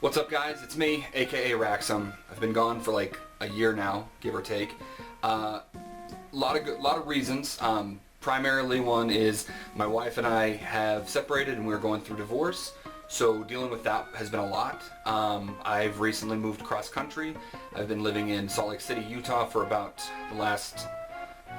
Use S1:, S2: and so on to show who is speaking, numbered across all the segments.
S1: What's up, guys? It's me, aka Raxum. I've been gone for like a year now, give or take. Lot of reasons. Primarily, one is my wife and I have separated and we're going through divorce. So dealing with that has been a lot. I've recently moved cross country. I've been living in Salt Lake City, Utah for about the last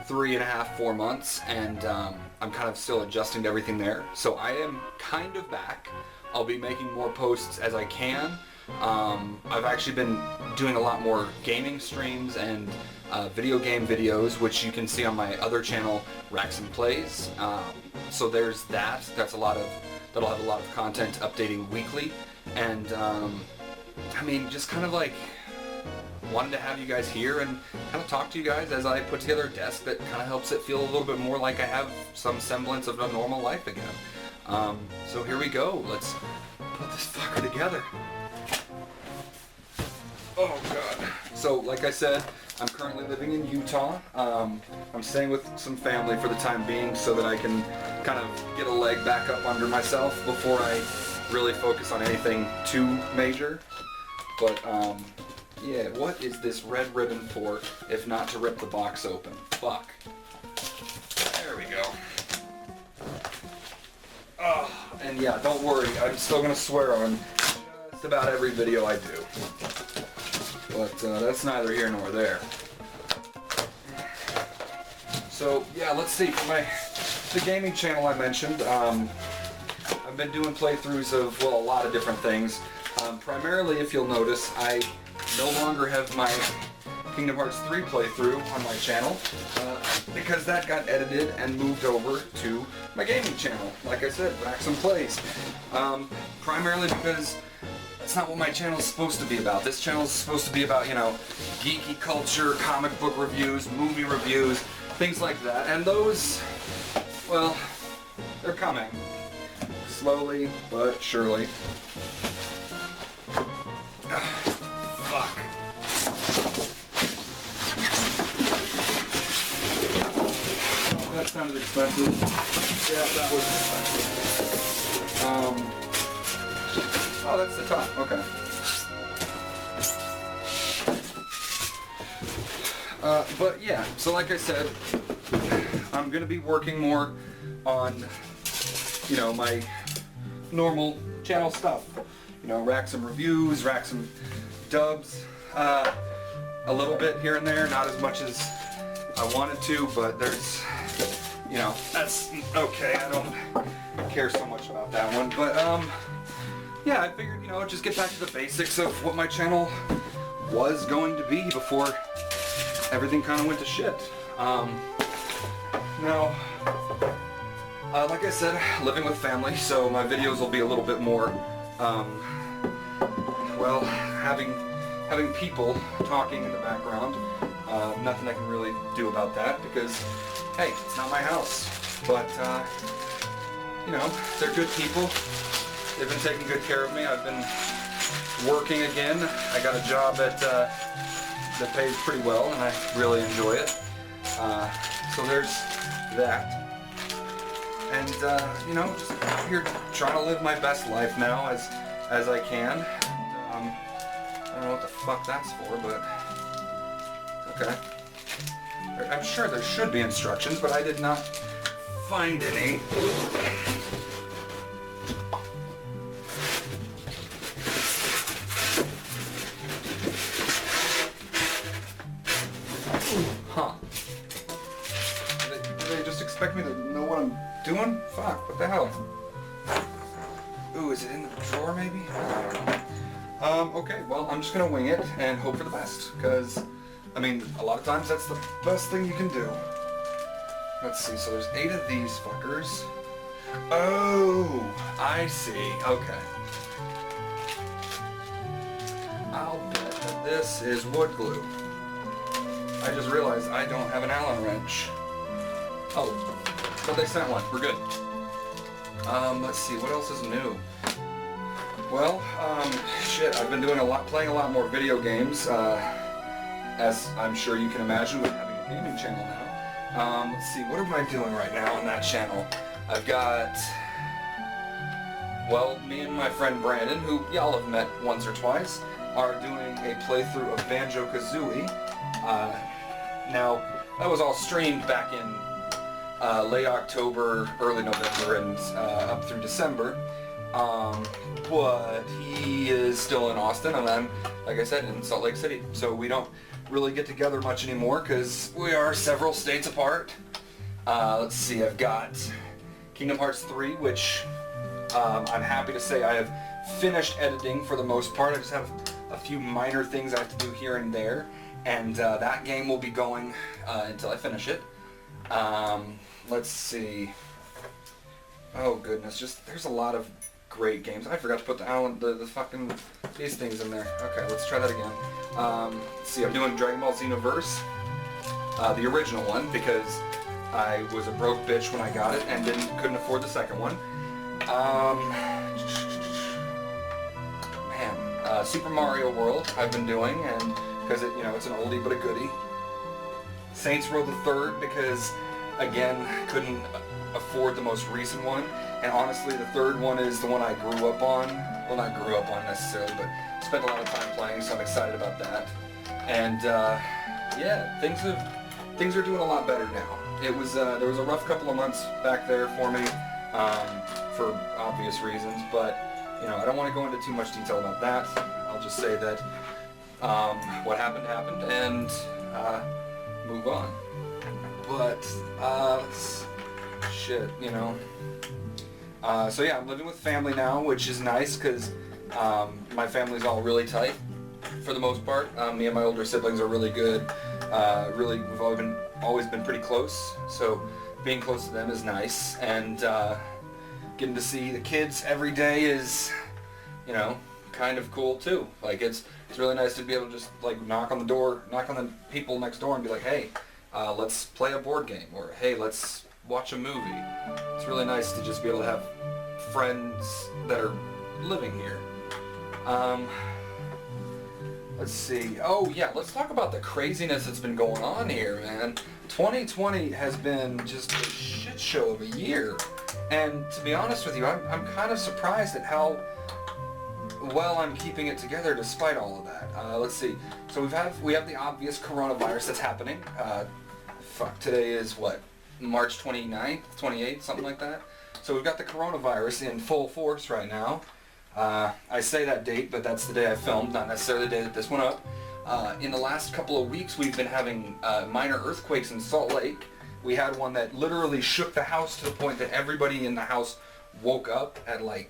S1: 3.5, 4 months, and I'm kind of still adjusting to everything there. So I am kind of back. I'll be making more posts as I can. I've actually been doing a lot more gaming streams and video game videos, which you can see on my other channel, Raxum Plays. So there's that. That'll have a lot of content updating weekly, and I mean, just kind of like wanted to have you guys here and kind of talk to you guys as I put together a desk that kind of helps it feel a little bit more like I have some semblance of a normal life again. So here we go. Let's put this fucker together. Oh god. So like I said, I'm currently living in Utah. I'm staying with some family for the time being so that I can kind of get a leg back up under myself before I really focus on anything too major. But yeah, what is this red ribbon for if not to rip the box open? Fuck. There we go. Oh, and yeah, don't worry, I'm still gonna swear on just about every video I do. But that's neither here nor there. So yeah, let's see. For the gaming channel I mentioned, I've been doing playthroughs of, well, a lot of different things. Primarily, if you'll notice, I no longer have my Kingdom Hearts 3 playthrough on my channel because that got edited and moved over to my gaming channel. Like I said, Raxum Plays. Primarily because that's not what my channel is supposed to be about. This channel is supposed to be about, you know, geeky culture, comic book reviews, movie reviews, things like that. And those, well, they're coming. Slowly but surely. Fuck. Oh, that sounded expensive. Yeah, that was expensive. Oh, that's the top. Okay. But yeah, so like I said, I'm gonna be working more on, you know, my normal channel stuff. You know, Raxum reviews, Raxum dubs, a little bit here and there, not as much as I wanted to, but there's, you know, that's okay. I don't care so much about that one, but yeah, I figured, you know, just get back to the basics of what my channel was going to be before everything kind of went to shit. Now, like I said, living with family, so my videos will be a little bit more, well, having people talking in the background. Nothing I can really do about that because, hey, it's not my house. But, you know, they're good people. They've been taking good care of me. I've been working again. I got a job that pays pretty well, and I really enjoy it. So there's that. And you know, just out here trying to live my best life now as I can. I don't know what the fuck that's for, but okay. I'm sure there should be instructions, but I did not find any. Huh. Do they just expect me to know what I'm doing? Fuck, what the hell? Ooh, is it in the drawer maybe? I don't know. Okay, well, I'm just gonna wing it and hope for the best, because, I mean, a lot of times that's the best thing you can do. Let's see, so there's 8 of these fuckers. Oh, I see, okay. I'll bet that this is wood glue. I just realized I don't have an Allen wrench. Oh, but they sent one. We're good. Let's see, what else is new? Well, shit, I've been doing playing a lot more video games, as I'm sure you can imagine with having a gaming channel now. Let's see, what am I doing right now on that channel? I've got Well, me and my friend Brandon, who y'all have met once or twice, are doing a playthrough of Banjo-Kazooie. Now, that was all streamed back in late October, early November, and up through December. But he is still in Austin, and I'm, like I said, in Salt Lake City. So we don't really get together much anymore because we are several states apart. Let's see, I've got Kingdom Hearts 3, which I'm happy to say I have finished editing for the most part. I just have a few minor things I have to do here and there, and that game will be going until I finish it. Let's see. Oh goodness, just there's a lot of great games. I forgot to put the fucking these things in there. Okay, let's try that again. Let's see, I'm doing Dragon Ball Xenoverse, the original one, because I was a broke bitch when I got it and couldn't afford the second one. Super Mario World I've been doing, and because it's an oldie but a goodie. Saints Row the Third, because again couldn't afford the most recent one, and honestly the third one is the one I grew up on. Well, not grew up on necessarily, but spent a lot of time playing, so I'm excited about that. And yeah, things are doing a lot better now. It was there was a rough couple of months back there for me, for obvious reasons, but I don't want to go into too much detail about that. I'll just say that what happened happened, and move on. But shit, so yeah, I'm living with family now, which is nice because my family's all really tight for the most part. Me and my older siblings are really good. We've always been pretty close, so being close to them is nice, and getting to see the kids every day is, kind of cool too. Like it's really nice to be able to just like knock on the people next door and be like, hey, let's play a board game, or hey, let's watch a movie. It's really nice to just be able to have friends that are living here. Let's see. Oh yeah, let's talk about the craziness that's been going on here, man. 2020 has been just a shit show of a year. And to be honest with you, I'm kind of surprised at how well I'm keeping it together despite all of that. Let's see. So we have the obvious coronavirus that's happening. Today is what? March 29th, 28th, something like that. So we've got the coronavirus in full force right now. I say that date, but that's the day I filmed, not necessarily the day that this went up. In the last couple of weeks, we've been having minor earthquakes in Salt Lake. We had one that literally shook the house to the point that everybody in the house woke up at I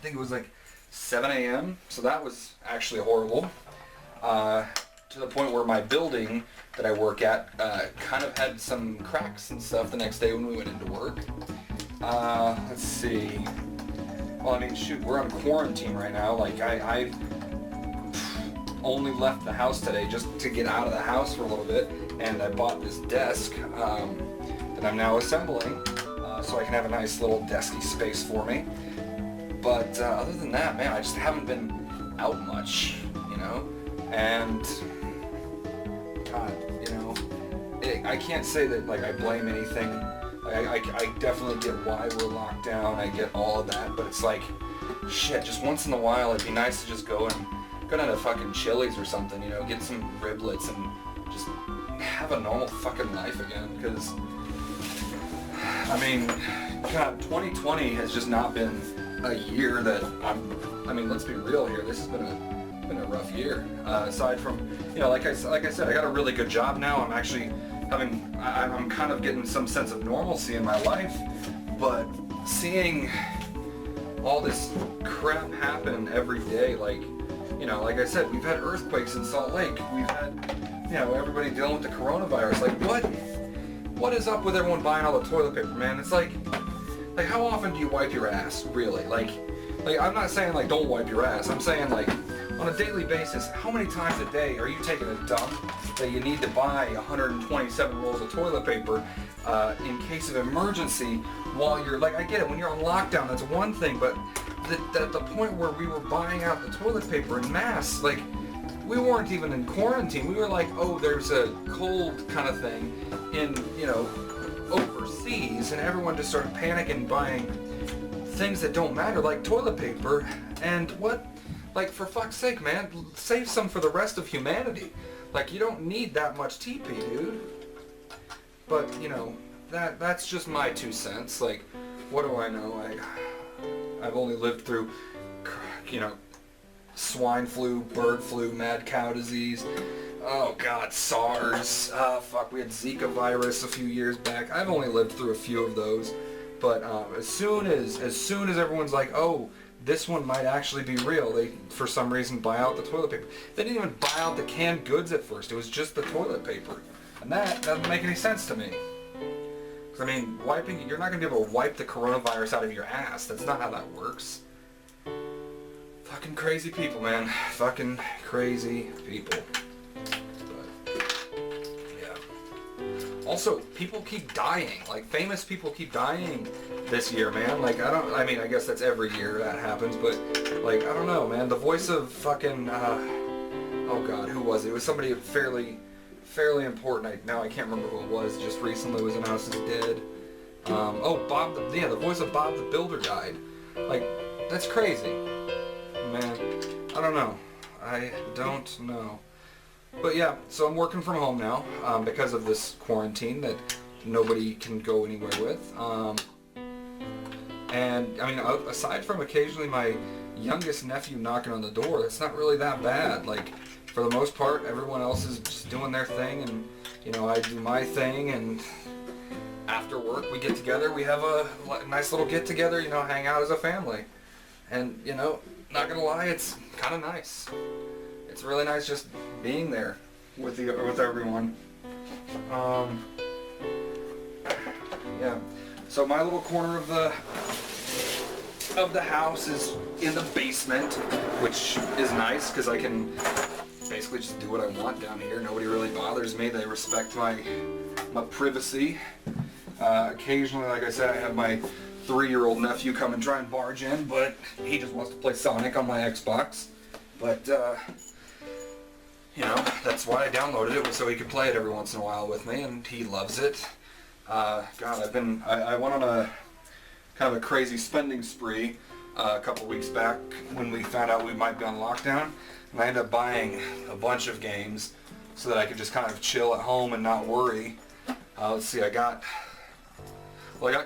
S1: think it was 7 a.m. So that was actually horrible. To the point where my building that I work at kind of had some cracks and stuff the next day when we went into work. Let's see. Well, I mean, shoot, we're on quarantine right now. I only left the house today just to get out of the house for a little bit, and I bought this desk that I'm now assembling so I can have a nice little desky space for me. But other than that, man, I just haven't been out much, and God, I can't say that I blame anything. I definitely get why we're locked down. I get all of that, but it's shit. Just once in a while, it'd be nice to just go down to fucking Chili's or something, get some riblets and just have a normal fucking life again. Because I mean, God, 2020 has just not been a year that I mean, let's be real here. This has been a rough year. Aside from, like I said, I got a really good job now. I'm actually I'm kind of getting some sense of normalcy in my life, but seeing all this crap happen every day, like I said, we've had earthquakes in Salt Lake. We've had, everybody dealing with the coronavirus. What is up with everyone buying all the toilet paper, man? It's like how often do you wipe your ass, really? I'm not saying don't wipe your ass. I'm saying on a daily basis, how many times a day are you taking a dump that you need to buy 127 rolls of toilet paper in case of emergency while you're, I get it, when you're on lockdown, that's one thing, but at the point where we were buying out the toilet paper in mass, we weren't even in quarantine. We were oh, there's a cold kind of thing in, overseas, and everyone just started panicking, buying things that don't matter, like toilet paper, and what? Like, for fuck's sake, man, save some for the rest of humanity. Like, you don't need that much TP, dude. But, you know, that's just my 2 cents. Like, what do I know? I've only lived through, you know, swine flu, bird flu, mad cow disease. Oh God, SARS. Fuck, we had Zika virus a few years back. I've only lived through a few of those. But as soon as everyone's like, oh, this one might actually be real, they for some reason buy out the toilet paper. They didn't even buy out the canned goods at first. It was just the toilet paper, and that doesn't make any sense to me. I mean, you're not going to be able to wipe the coronavirus out of your ass. That's not how that works. Fucking crazy people, man. Fucking crazy people. But, yeah. Also, people keep dying. Like, famous people keep dying this year, man. Like, I mean, I guess that's every year that happens, but, like, I don't know, man. The voice of fucking, oh God, who was it? It was somebody fairly important. Now I can't remember who it was. Just recently was announced as dead. The voice of Bob the Builder died. Like, that's crazy, man. I don't know. But yeah, so I'm working from home now because of this quarantine that nobody can go anywhere with. And I mean, aside from occasionally my youngest nephew knocking on the door, it's not really that bad. Like, for the most part, everyone else is just doing their thing, and, you know, I do my thing, and after work we get together, we have a nice little get together, you know, hang out as a family. And, you know, not gonna lie, it's kind of nice. It's really nice just being there with everyone. Yeah. So my little corner of the house is in the basement, which is nice because I can basically just do what I want down here. Nobody really bothers me. They respect my privacy. Occasionally, like I said, I have my 3-year-old nephew come and try and barge in, but he just wants to play Sonic on my Xbox. But, you know, that's why I downloaded it, was so he could play it every once in a while with me, and he loves it. God, I went on a kind of a crazy spending spree a couple weeks back when we found out we might be on lockdown, and I ended up buying a bunch of games so that I could just kind of chill at home and not worry. Let's see, I got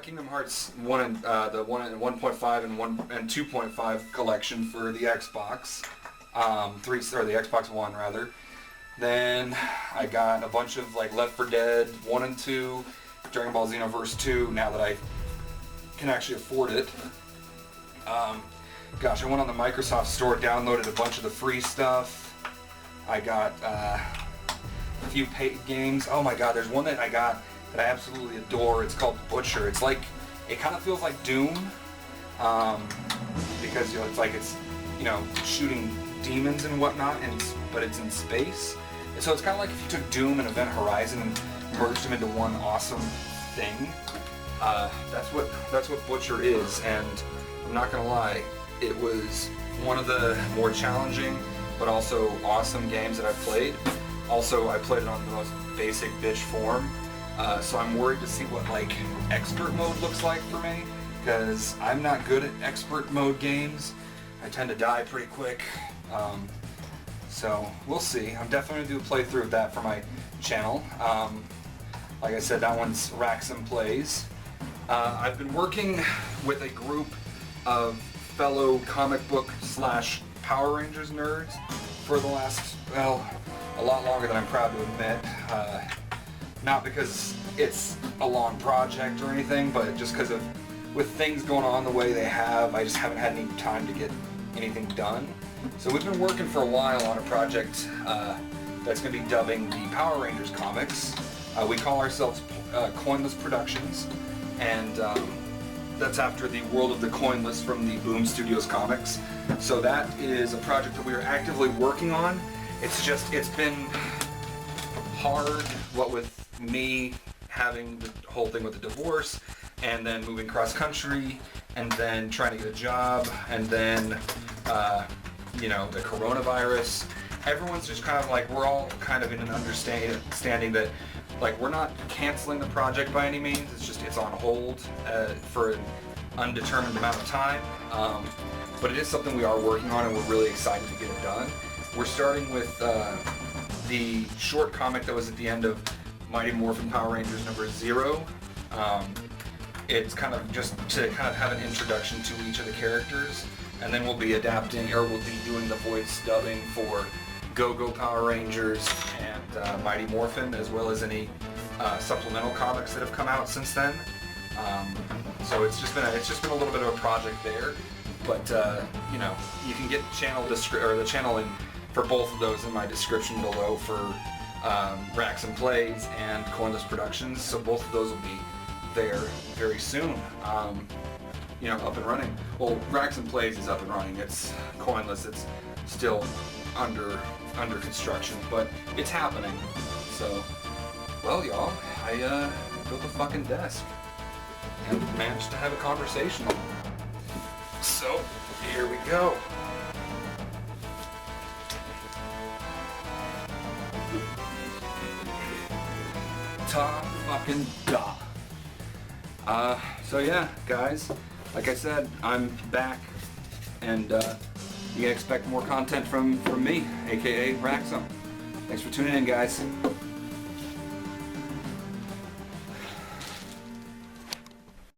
S1: Kingdom Hearts 1 and the 1.5 and 2.5 collection for the Xbox, the Xbox One rather. Then I got a bunch of like Left 4 Dead 1 and 2, Dragon Ball Xenoverse 2. Now that I can actually afford it. Gosh, I went on the Microsoft Store, downloaded a bunch of the free stuff. I got a few paid games. Oh my God, there's one that I got that I absolutely adore. It's called Butcher. It's like, it kind of feels like Doom, because you know, it's shooting demons and whatnot, but it's in space. And so it's kind of like if you took Doom and Event Horizon and merged them into one awesome thing. That's what Butcher is, and I'm not gonna lie, it was one of the more challenging but also awesome games that I've played. Also, I played it on the most basic bitch form, so I'm worried to see what like expert mode looks like for me, because I'm not good at expert mode games. I tend to die pretty quick, so we'll see. I'm definitely going to do a playthrough of that for my channel. Like I said, that one's Raxum Plays. I've been working with a group of fellow comic book / Power Rangers nerds for the last, well, a lot longer than I'm proud to admit. Not because it's a long project or anything, but just because with things going on the way they have, I just haven't had any time to get anything done. So we've been working for a while on a project that's going to be dubbing the Power Rangers comics. We call ourselves Coinless Productions, and that's after the World of the Coinless from the Boom Studios comics. So that is a project that we are actively working on. It's been hard, what with me having the whole thing with the divorce, and then moving cross country, and then trying to get a job, and then the coronavirus. Everyone's just kind of like, we're all kind of in an understanding that like we're not canceling the project by any means. It's on hold for undetermined amount of time, but it is something we are working on, and we're really excited to get it done. We're starting with the short comic that was at the end of Mighty Morphin Power Rangers number 0. It's kind of just to kind of have an introduction to each of the characters, and then we'll be adapting, or we'll be doing the voice dubbing for Go-Go Power Rangers and Mighty Morphin, as well as any supplemental comics that have come out since then. So it's just been a little bit of a project there, but you know, you can get the channel in for both of those in my description below for Raxum Plays and Coinless Productions. So both of those will be there very soon. You know, up and running. Well, Raxum Plays is up and running. It's Coinless. It's still under construction, but it's happening. So, well, y'all, I built a fucking desk and managed to have a conversation. So, here we go. Ta fucking da. So yeah, guys, like I said, I'm back, and you can expect more content from me, aka Raxum. Thanks for tuning in, guys.